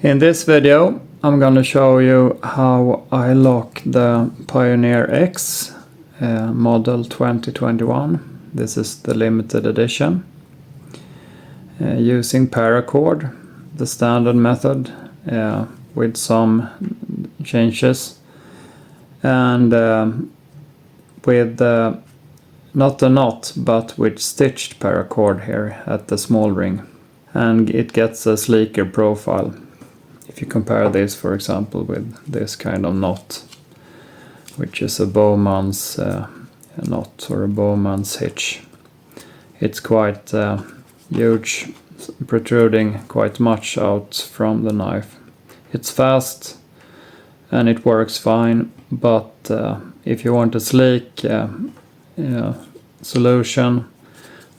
In this video I'm going to show you how I lock the Pioneer X model 2021. This is the limited edition. Using Paracord, the standard method, with some changes, and with not a knot but with stitched paracord here at the small ring, and it gets a sleeker profile. If you compare this, for example, with this kind of knot, which is a Bowman's knot or a Bowman's hitch, it's quite huge, protruding quite much out from the knife. It's fast and it works fine, but if you want a sleek solution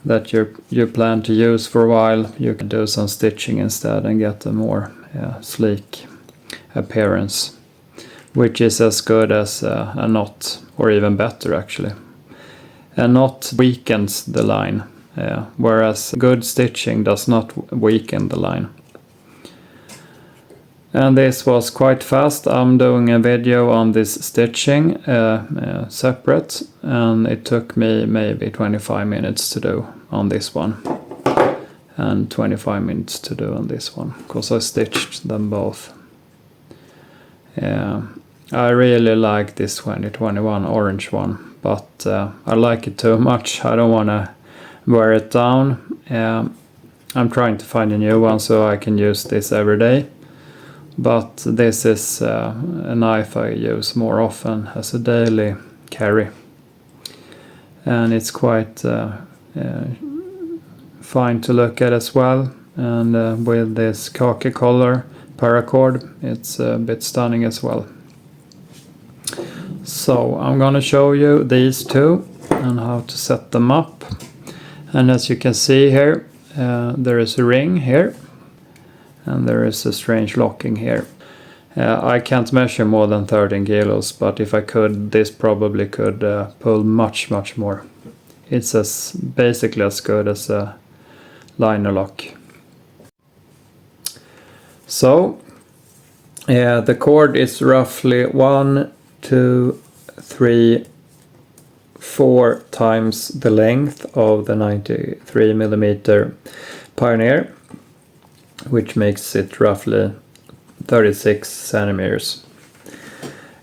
that you plan to use for a while, you can do some stitching instead and get a more sleek appearance, which is as good as a knot, or even better actually. A knot weakens the line, whereas good stitching does not weaken the line. And this was quite fast. I'm doing a video on this stitching separate, and it took me maybe 25 minutes to do on this one, and 25 minutes to do on this one, because I stitched them both. I really like this 2021 orange one, but I like it too much. I don't want to wear it down. I'm trying to find a new one so I can use this every day, but this is a knife I use more often as a daily carry, and it's quite fine to look at as well. And with this khaki color paracord, it's a bit stunning as well. So I'm gonna show you these two and how to set them up. And as you can see here, there is a ring here and there is a strange locking here. I can't measure more than 13 kilos, but if I could, this probably could pull much more. It's basically as good as a liner lock. So the cord is roughly 1, 2, 3, 4 times the length of the 93mm Pioneer, which makes it roughly 36 centimeters.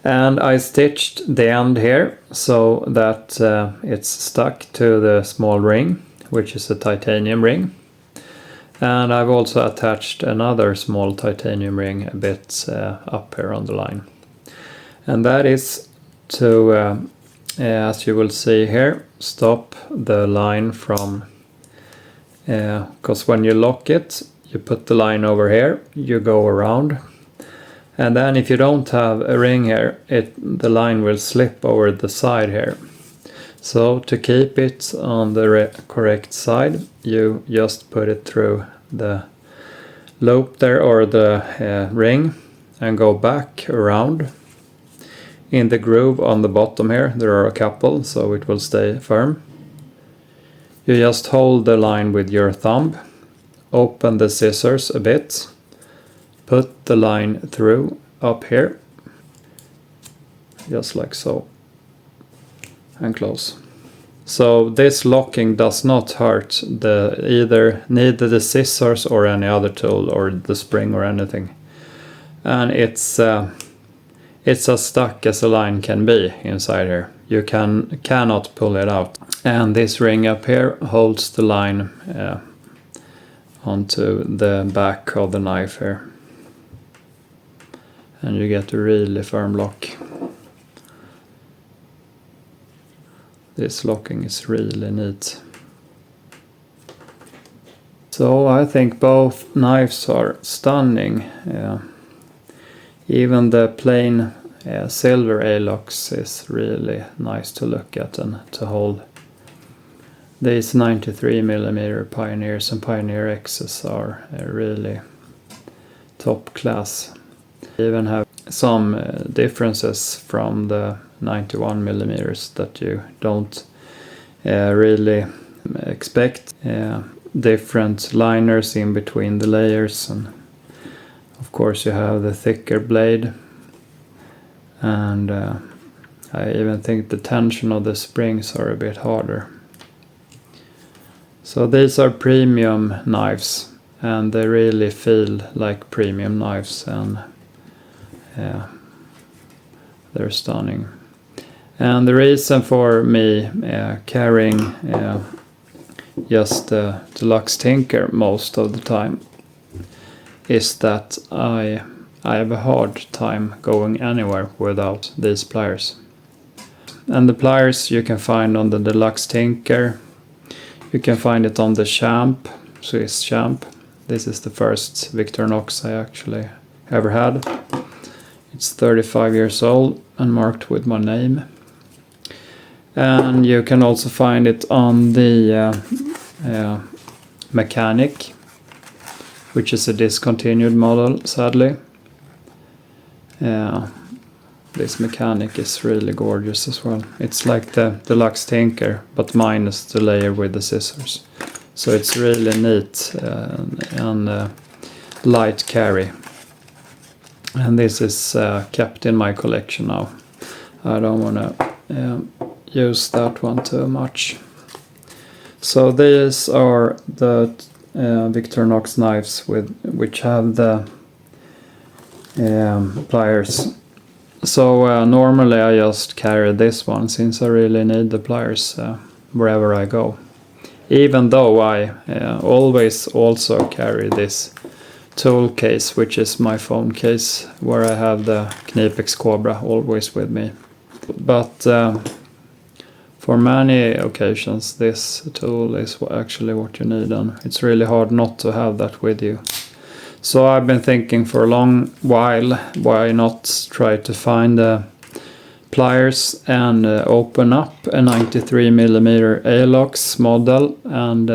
And I stitched the end here so that it's stuck to the small ring, which is a titanium ring. And I've also attached another small titanium ring a bit up here on the line. And that is to, as you will see here, stop the line from, because when you lock it, you put the line over here, you go around, and then if you don't have a ring here, the line will slip over the side here. So to keep it on the correct side, you just put it through the loop there, or the ring, and go back around. In the groove on the bottom here, there are a couple, so it will stay firm. You just hold the line with your thumb, open the scissors a bit, put the line through up here, just like so, and close. So this locking does not hurt neither the scissors or any other tool or the spring or anything. And it's as stuck as a line can be inside here. You cannot pull it out. And this ring up here holds the line onto the back of the knife here. And you get a really firm lock. This locking is really neat. So I think both knives are stunning. Even the plain silver A-locks is really nice to look at and to hold. These 93mm Pioneers and Pioneer X's are really top class. They even have some differences from the 91mm that you don't really expect. Different liners in between the layers, and Of course you have the thicker blade, and I even think the tension of the springs are a bit harder. So these are premium knives, and they really feel like premium knives, and they're stunning. And the reason for me carrying just the Deluxe Tinker most of the time is that I have a hard time going anywhere without these pliers. And the pliers you can find on the Deluxe Tinker. You can find it on the Champ, Swiss Champ. This is the first Victorinox I actually ever had. It's 35 years old and marked with my name. And you can also find it on the Mechanic, which is a discontinued model, sadly. This Mechanic is really gorgeous as well. It's like the Deluxe Tinker, but minus the layer with the scissors. So it's really neat and light carry. And this is kept in my collection now. I don't want to use that one too much. So these are the Victorinox knives which have the pliers. So normally I just carry this one since I really need the pliers wherever I go. Even though I always also carry this tool case, which is my phone case, where I have the Knipex Cobra always with me. But for many occasions this tool is actually what you need, and it's really hard not to have that with you. So I've been thinking for a long while, why not try to find the pliers and open up a 93mm Alox model and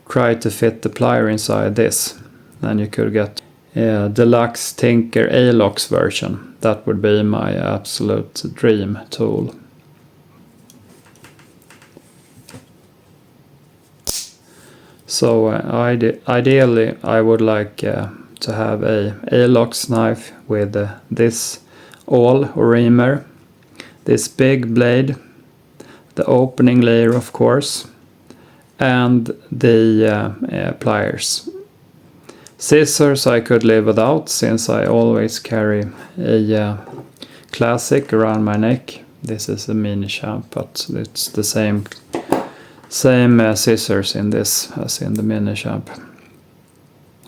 try to fit the plier inside this. Then you could get a Deluxe Tinker Alox version. That would be my absolute dream tool. So ideally I would like to have a Alox knife with this awl or reamer, this big blade, the opening layer of course, and the pliers. Scissors I could live without since I always carry a classic around my neck. This is a mini Champ, but it's the same scissors in this as in the mini Champ.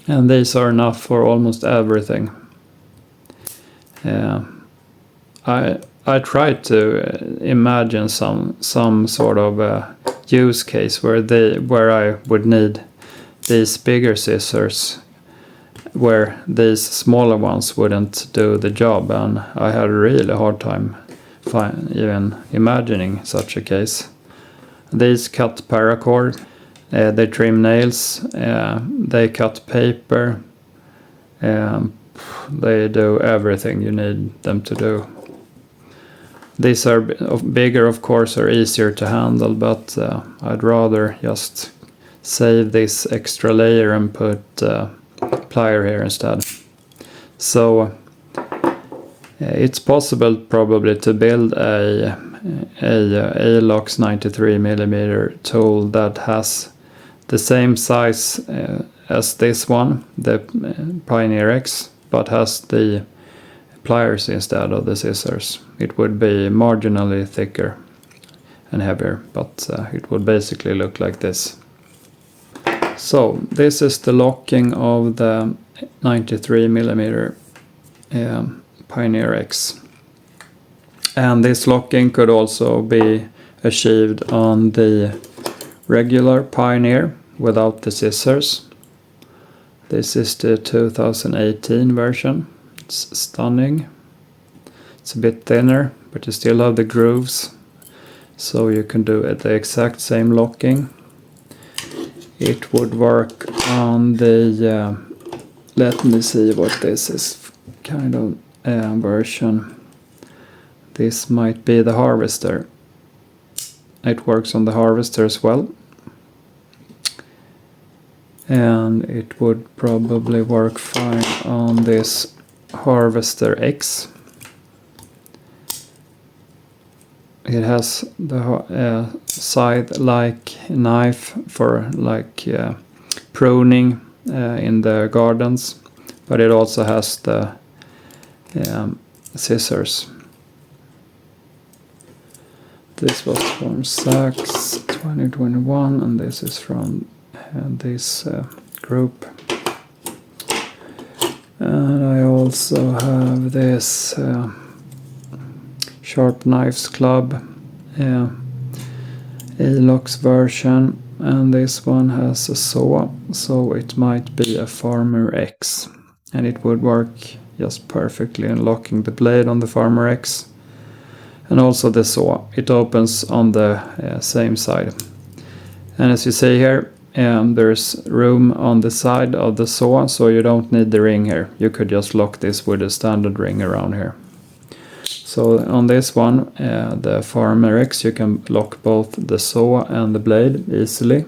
And these are enough for almost everything. I tried to imagine some sort of use case where I would need these bigger scissors, where these smaller ones wouldn't do the job, and I had a really hard time even imagining such a case. These cut paracord, they trim nails, they cut paper, they do everything you need them to do. These are bigger, of course, are easier to handle, but I'd rather just save this extra layer and put plier here instead. So it's possible probably to build a Alox 93mm tool that has the same size as this one, the Pioneer X, but has the pliers instead of the scissors. It would be marginally thicker and heavier, but it would basically look like this. So this is the locking of the 93mm Pioneer X. And this locking could also be achieved on the regular Pioneer without the scissors. This is the 2018 version. It's stunning. It's a bit thinner, but you still have the grooves, so you can do it the exact same locking. It would work on the let me see what this is kind of version. This might be the Harvester. It works on the Harvester as well. and it would probably work fine on this Harvester X. It has the scythe-like knife for like pruning in the gardens, but it also has the scissors. This was from Saks 2021, and this is from this group. And I also have this Sharp Knives Club Elox version, and this one has a saw, so it might be a Farmer X, and it would work just perfectly in locking the blade on the Farmer X. And also the saw, it opens on the same side. And as you see here, there's room on the side of the saw, so you don't need the ring here. You could just lock this with a standard ring around here. So on this one, the Farmer X, you can lock both the saw and the blade easily.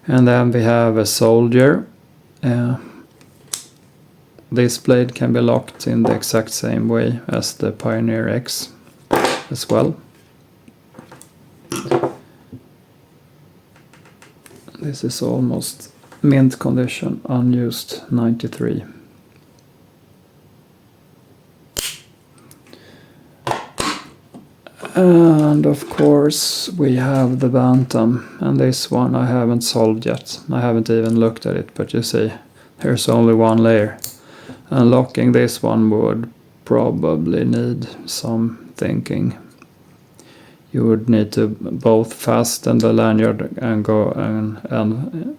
And then we have a Soldier. This blade can be locked in the exact same way as the Pioneer X as well. This is almost mint condition, unused 93. And of course we have the Bantam, and this one I haven't solved yet. I haven't even looked at it, but you see there's only one layer. And locking this one would probably need some thinking. You would need to both fasten the lanyard and go and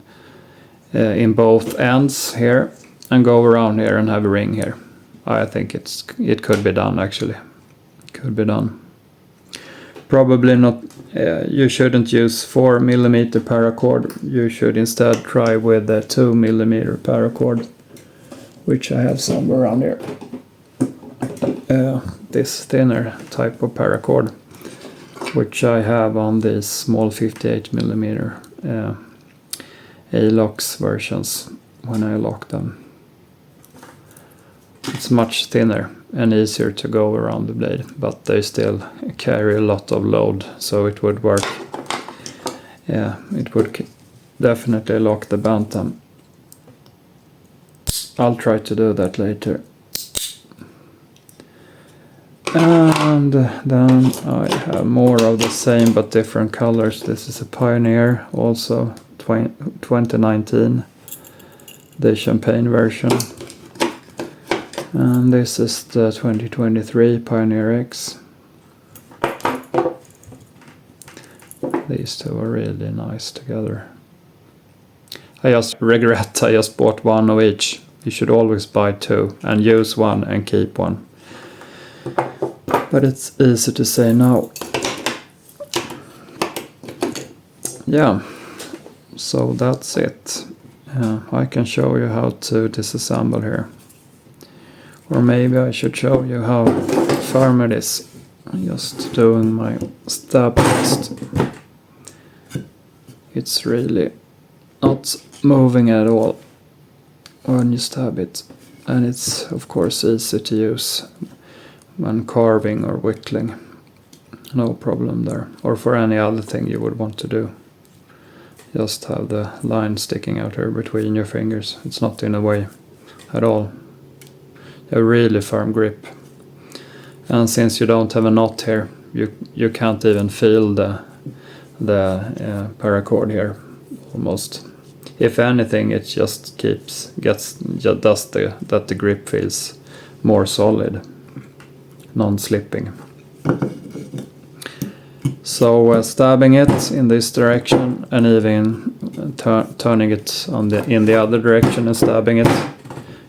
in both ends here, and go around here and have a ring here. I think it could be done actually. Could be done. Probably not. You shouldn't use 4mm paracord. You should instead try with the 2mm paracord, which I have somewhere around here. This thinner type of paracord, which I have on these small 58mm Alox versions when I lock them. It's much thinner and easier to go around the blade, but they still carry a lot of load, so it would work. Yeah, it would definitely lock the Bantam. I'll try to do that later. And then I have more of the same but different colors. This is a Pioneer, also 2019, the champagne version. And this is the 2023 Pioneer X. These two are really nice together. I just regret I just bought one of each. You should always buy two and use one and keep one. But it's easy to say no. Yeah, so that's it. I can show you how to disassemble here. Or maybe I should show you how firm it is. I'm just doing my stab test. It's really not moving at all when you stab it. And it's of course easy to use when carving or whittling. No problem there. Or for any other thing you would want to do. Just have the line sticking out here between your fingers. It's not in the way at all. A really firm grip. And since you don't have a knot here, you can't even feel the paracord here almost. If anything, it just does that the grip feels more solid, non-slipping. So stabbing it in this direction and even turning it in the other direction and stabbing it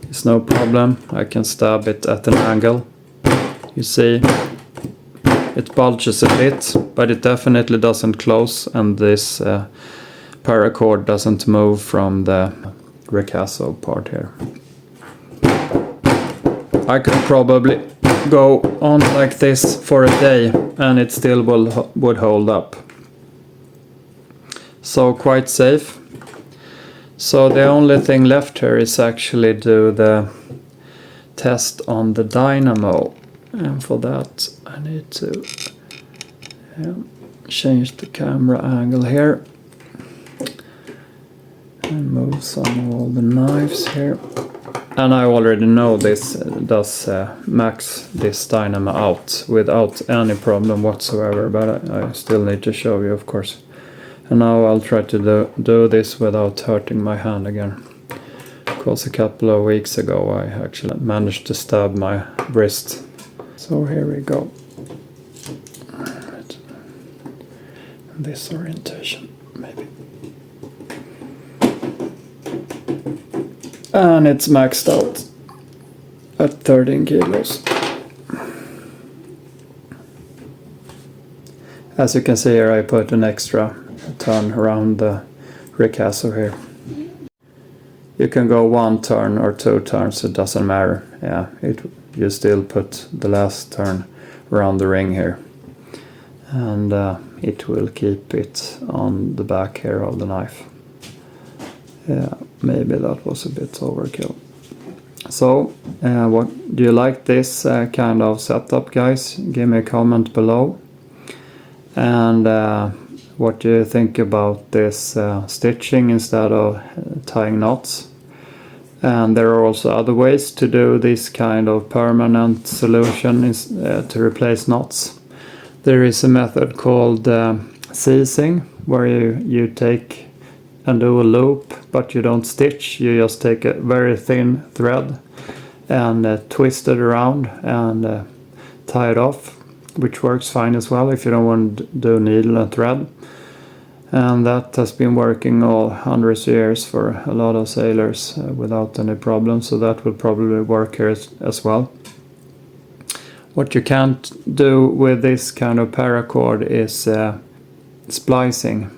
is no problem. I can stab it at an angle. You see, it bulges a bit, but it definitely doesn't close, and this paracord doesn't move from the ricasso part here. I could probably go on like this for a day and it still would hold up. so quite safe. So the only thing left here is actually do the test on the dynamo, and for that I need to change the camera angle here and move some of all the knives here. And I already know this does max this dynamo out without any problem whatsoever, but I still need to show you, of course. And now I'll try to do this without hurting my hand again, because a couple of weeks ago I actually managed to stab my wrist. So here we go. This orientation, maybe. And it's maxed out at 13 kilos. As you can see here, I put an extra turn around the ricasso here. You can go 1 turn or 2 turns, it doesn't matter. Yeah, you still put the last turn around the ring here. And it will keep it on the back here of the knife. Yeah, maybe that was a bit overkill. So, what do you like this kind of setup, guys? Give me a comment below. And what do you think about this stitching instead of tying knots? And there are also other ways to do this kind of permanent solution to replace knots. There is a method called seizing, where you take and do a loop, but you don't stitch. You just take a very thin thread and twist it around and tie it off, which works fine as well if you don't want to do needle and thread. And that has been working all hundreds of years for a lot of sailors without any problem, so that will probably work here as well. What you can't do with this kind of paracord is splicing.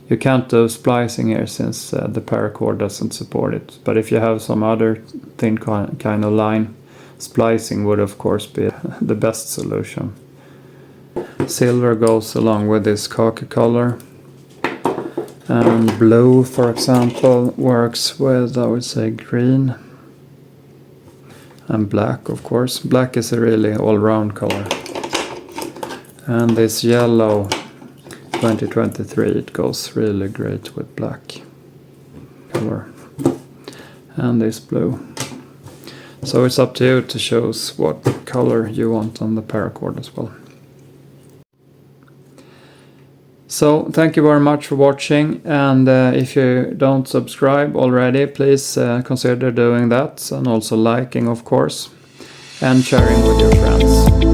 You can't do splicing here since the paracord doesn't support it. But if you have some other thin kind of line, splicing would of course be the best solution. Silver goes along with this khaki color. And blue, for example, works with, I would say, green. And black, of course. Black is a really all-round color. And this yellow 2023, it goes really great with black color. And this blue. So it's up to you to choose what color you want on the paracord as well. So thank you very much for watching, and if you don't subscribe already, please consider doing that, and also liking, of course, and sharing with your friends.